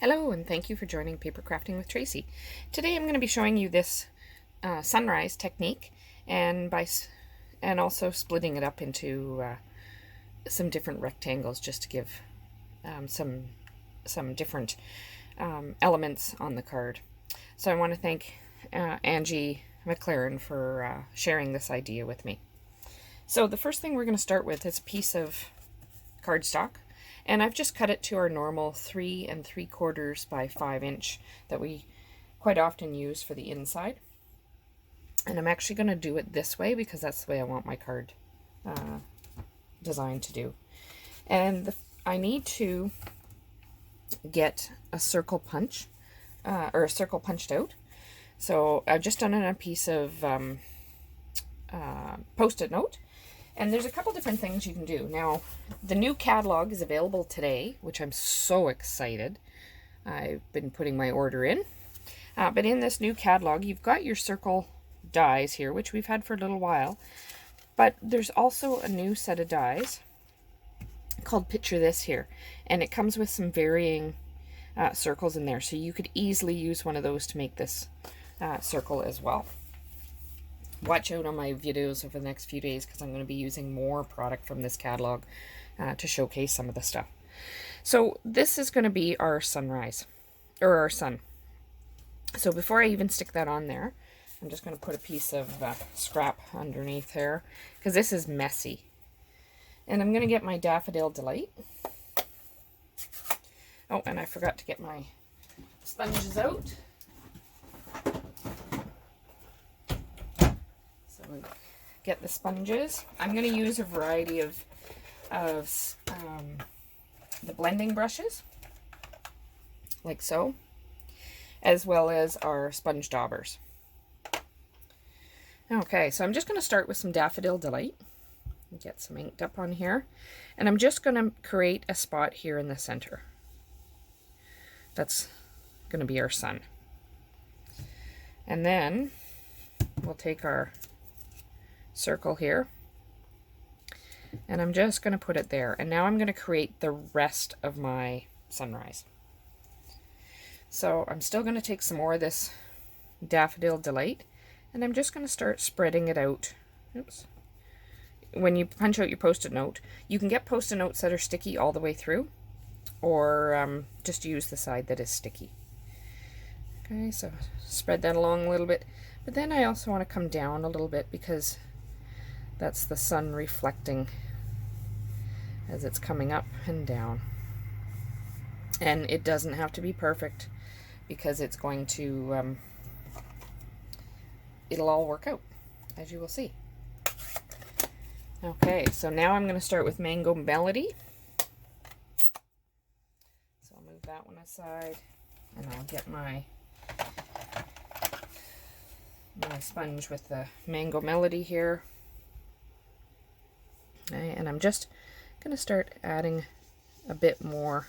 Hello, and thank you for joining Paper Crafting with Tracy. Today I'm going to be showing you this sunrise technique, and also splitting it up into some different rectangles just to give some different elements on the card. So I want to thank Angie McLaren for sharing this idea with me. So the first thing we're going to start with is a piece of cardstock. And I've just cut it to our normal 3 3/4 by 5 inch that we quite often use for the inside. And I'm actually going to do it this way because that's the way I want my card designed to do. And I need to get a circle punch, or a circle punched out. So I've just done it on a piece of Post-it note. And there's a couple different things you can do. Now, the new catalog is available today, which I'm so excited. I've been putting my order in. But in this new catalog, you've got your circle dies here, which we've had for a little while. But there's also a new set of dies called Picture This here. And it comes with some varying circles in there. So you could easily use one of those to make this circle as well. Watch out on my videos over the next few days because I'm going to be using more product from this catalog to showcase some of the stuff. So this is going to be our sunrise, or our sun. So before I even stick that on there, I'm just going to put a piece of scrap underneath here because this is messy. And I'm going to get my Daffodil Delight. Oh, and I forgot to get my sponges out. Get the sponges. I'm going to use a variety of the blending brushes, like so, as well as our sponge daubers. Okay, so I'm just going to start with some Daffodil Delight. Get some inked up on here. And I'm just going to create a spot here in the center. That's going to be our sun. And then we'll take our circle here, and I'm just going to put it there. And now I'm going to create the rest of my sunrise. So I'm still going to take some more of this Daffodil Delight, and I'm just going to start spreading it out. Oops. When you punch out your Post-it note, you can get Post-it notes that are sticky all the way through, or just use the side that is sticky. Okay, so spread that along a little bit, but then I also want to come down a little bit because that's the sun reflecting as it's coming up and down. And it doesn't have to be perfect because it's going to, it'll all work out, as you will see. Okay, so now I'm going to start with Mango Melody. So I'll move that one aside, and I'll get my sponge with the Mango Melody here. Okay, and I'm just going to start adding a bit more.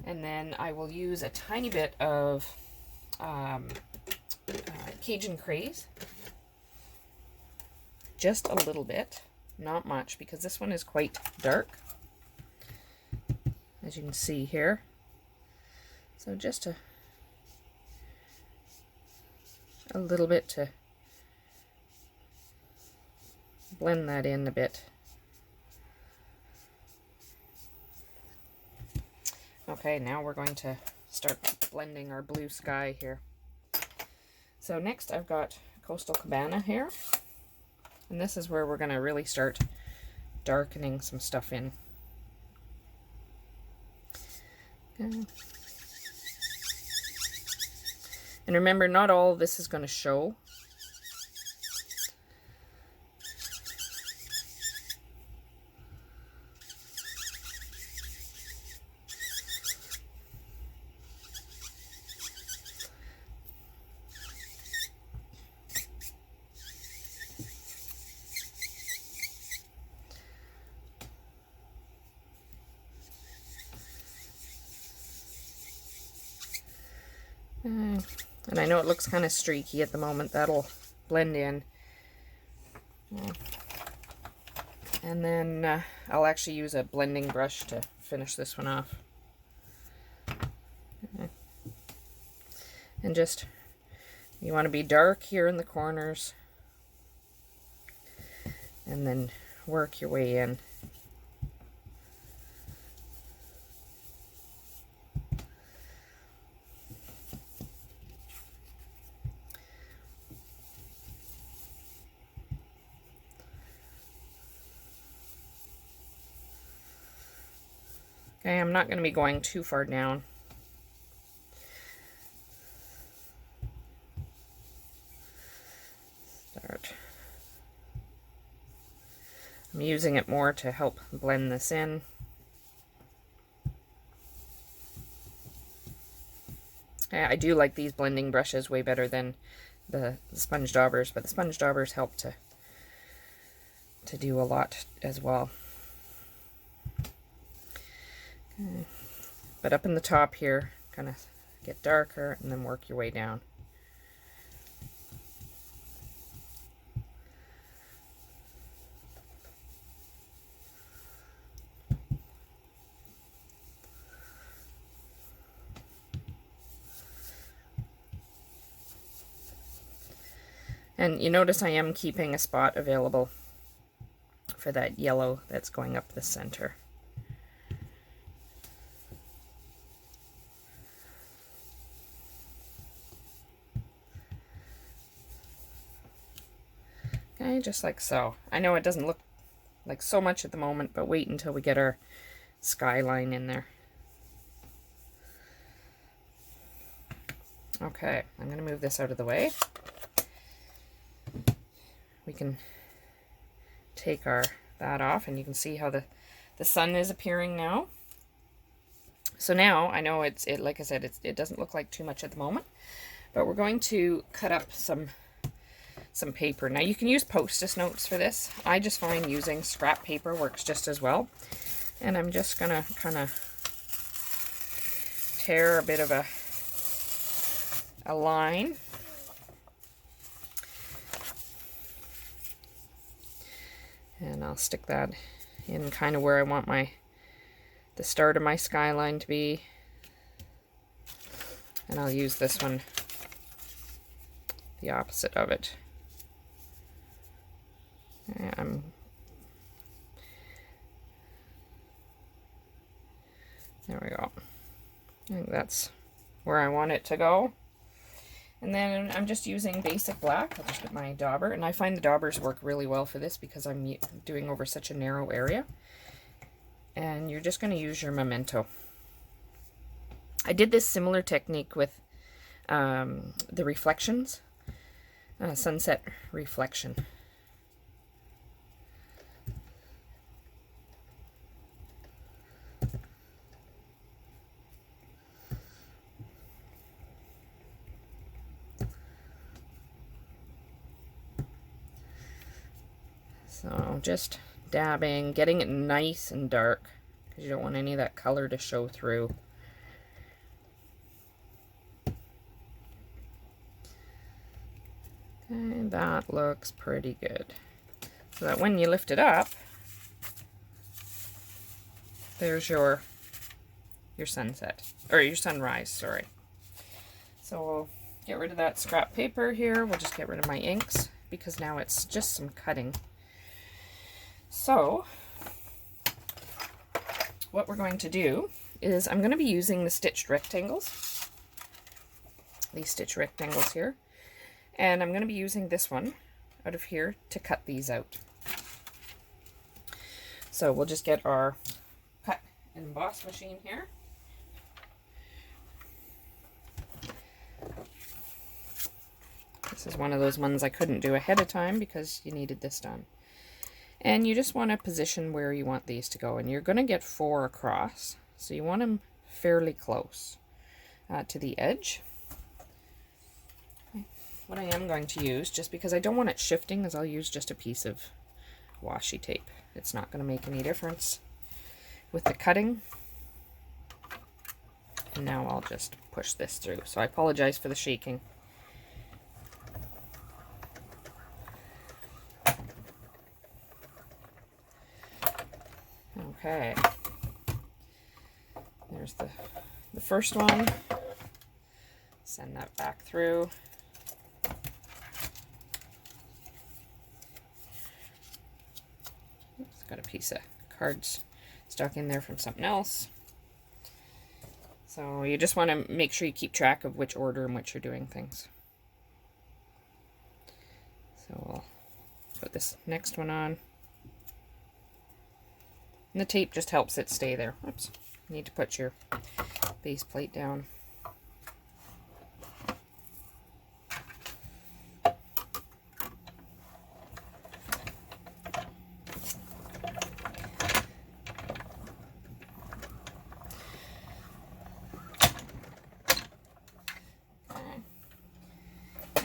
And then I will use a tiny bit of Cajun Craze. Just a little bit, not much, because this one is quite dark, as you can see here. So just a little bit to blend that in a bit. Okay, now we're going to start blending our blue sky here. So next I've got Coastal Cabana here. And this is where we're going to really start darkening some stuff in. Okay. And remember, not all of this is going to show. And I know it looks kind of streaky at the moment. That'll blend in. And then I'll actually use a blending brush to finish this one off. And just, you want to be dark here in the corners. And then work your way in. Okay, I'm not going to be going too far down. Start. I'm using it more to help blend this in. I do like these blending brushes way better than the sponge daubers, but the sponge daubers help to do a lot as well. Okay. But up in the top here, kind of get darker and then work your way down. And you notice I am keeping a spot available for that yellow that's going up the center. Okay, just like so. I know it doesn't look like so much at the moment, but wait until we get our skyline in there. Okay, I'm going to move this out of the way. We can take that off, and you can see how the sun is appearing now. So now I know it like I said, it doesn't look like too much at the moment, but we're going to cut up some paper. Now you can use Post-it notes for this. I just find using scrap paper works just as well. And I'm just gonna kind of tear a bit of a line. And I'll stick that in kind of where I want the start of my skyline to be. And I'll use this one, the opposite of it. There we go. I think that's where I want it to go. And then I'm just using basic black. I'll just get my dauber, and I find the daubers work really well for this because I'm doing over such a narrow area. And you're just going to use your memento. I did this similar technique with the reflections, sunset reflection. So just dabbing, getting it nice and dark, because you don't want any of that color to show through. Okay, that looks pretty good. So that when you lift it up, there's your sunset, or your sunrise, sorry. So we'll get rid of that scrap paper here. We'll just get rid of my inks, because now it's just some cutting. So what we're going to do is I'm going to be using the stitched rectangles, these stitch rectangles here, and I'm going to be using this one out of here to cut these out. So we'll just get our cut and emboss machine here. This is one of those ones I couldn't do ahead of time because you needed this done. And you just want to position where you want these to go. And you're going to get 4 across. So you want them fairly close to the edge. Okay. What I am going to use, just because I don't want it shifting, is I'll use just a piece of washi tape. It's not going to make any difference with the cutting. And now I'll just push this through. So I apologize for the shaking. Okay. There's the first one. Send that back through. It's got a piece of cards stuck in there from something else. So you just want to make sure you keep track of which order in which you're doing things. So we'll put this next one on. And the tape just helps it stay there. Oops. You need to put your base plate down.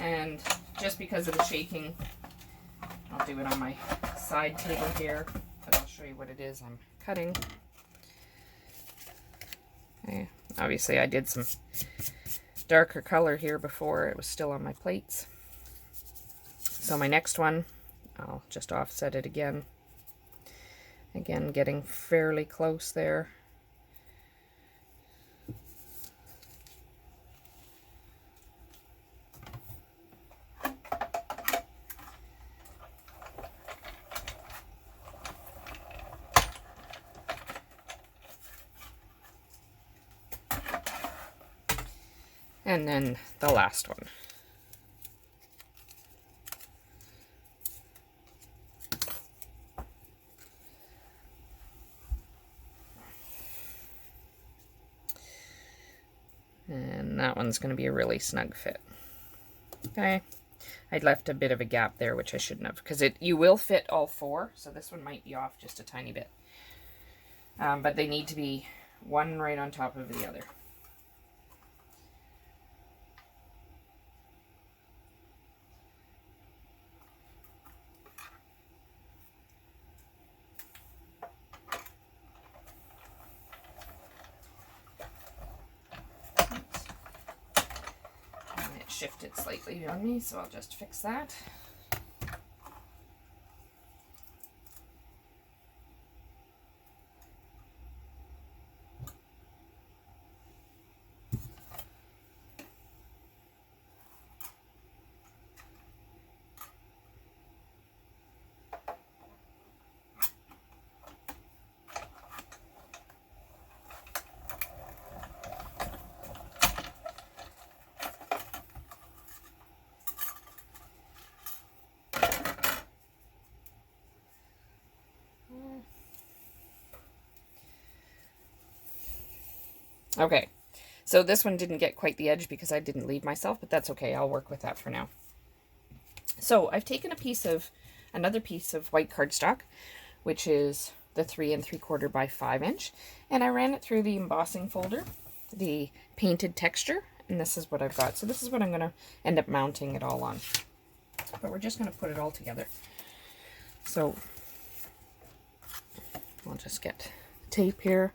And just because of the shaking, I'll do it on my side table here, but I'll show you what it is I'm cutting. Okay. Obviously I did some darker color here before it was still on my plates. So my next one, I'll just offset it again. Again, getting fairly close there. And then the last one. And that one's going to be a really snug fit. Okay. I'd left a bit of a gap there, which I shouldn't have, because you will fit all four, so this one might be off just a tiny bit. But they need to be one right on top of the other. Shifted slightly on me, so I'll just fix that. Okay, so this one didn't get quite the edge because I didn't leave myself, but that's okay. I'll work with that for now. So I've taken another piece of white cardstock, which is the 3 3/4 by 5 inch, and I ran it through the embossing folder, the painted texture, and this is what I've got. So this is what I'm going to end up mounting it all on. But we're just going to put it all together. So I'll just get tape here.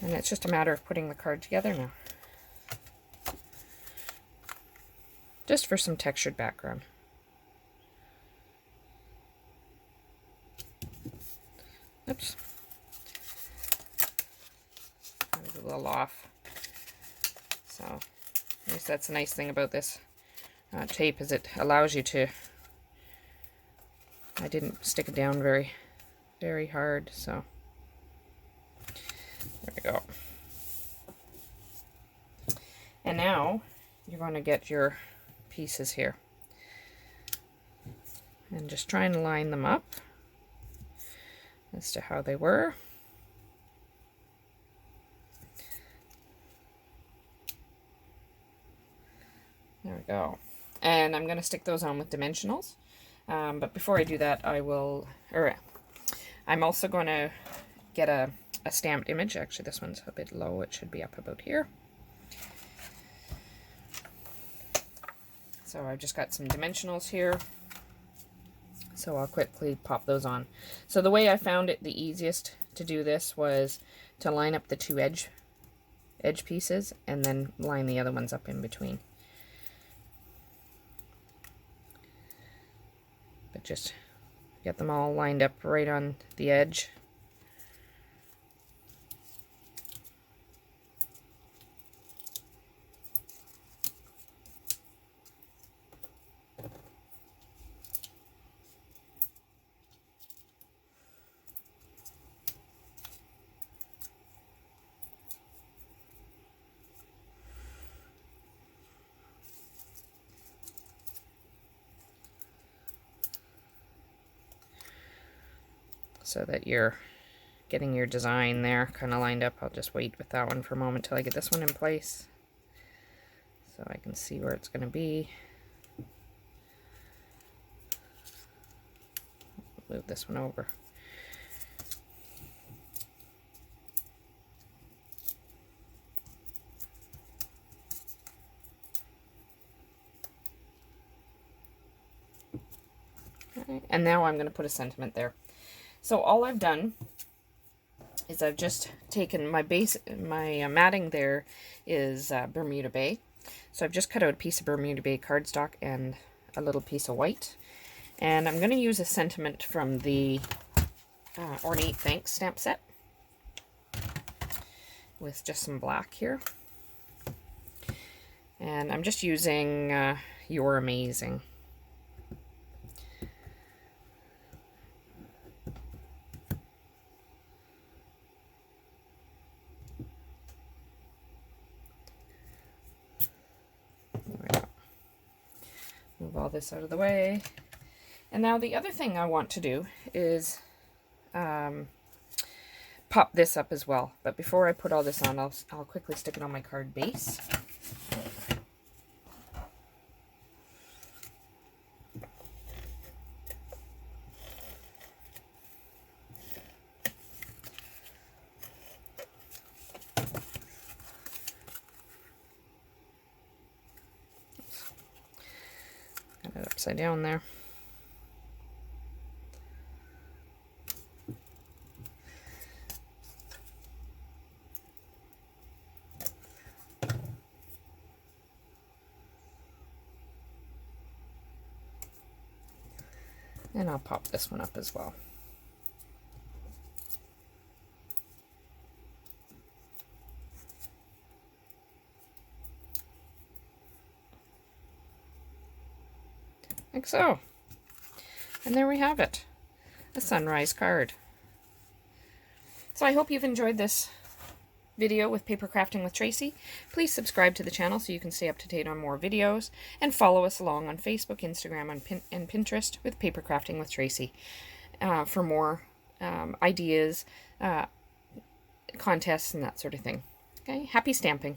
And it's just a matter of putting the card together now. Just for some textured background. Oops. That was a little off. So, I guess that's a nice thing about this tape, is it allows you to... I didn't stick it down very, very hard, so... There we go. And now you're going to get your pieces here and just try and line them up as to how they were. There we go. And I'm going to stick those on with dimensionals. But before I do that, I'm also going to get a stamped image. Actually, this one's a bit low. It should be up about here. So I've just got some dimensionals here. So I'll quickly pop those on. So the way I found it the easiest to do this was to line up the two edge pieces and then line the other ones up in between. But just get them all lined up right on the edge. So that you're getting your design there kind of lined up. I'll just wait with that one for a moment till I get this one in place so I can see where it's going to be. Move this one over. Okay, and now I'm going to put a sentiment there. So all I've done is I've just taken my base, my matting there is Bermuda Bay. So I've just cut out a piece of Bermuda Bay cardstock and a little piece of white. And I'm going to use a sentiment from the Ornate Thanks stamp set with just some black here. And I'm just using You're Amazing. Move all this out of the way. And now the other thing I want to do is pop this up as well. But before I put all this on, I'll quickly stick it on my card base. Got it upside down there. And I'll pop this one up as well. Like so. And there we have it. A sunrise card. So I hope you've enjoyed this video with Paper Crafting with Tracey. Please subscribe to the channel so you can stay up to date on more videos, and follow us along on Facebook, Instagram, and Pinterest with Paper Crafting with Tracey for more ideas, contests, and that sort of thing. Okay, happy stamping.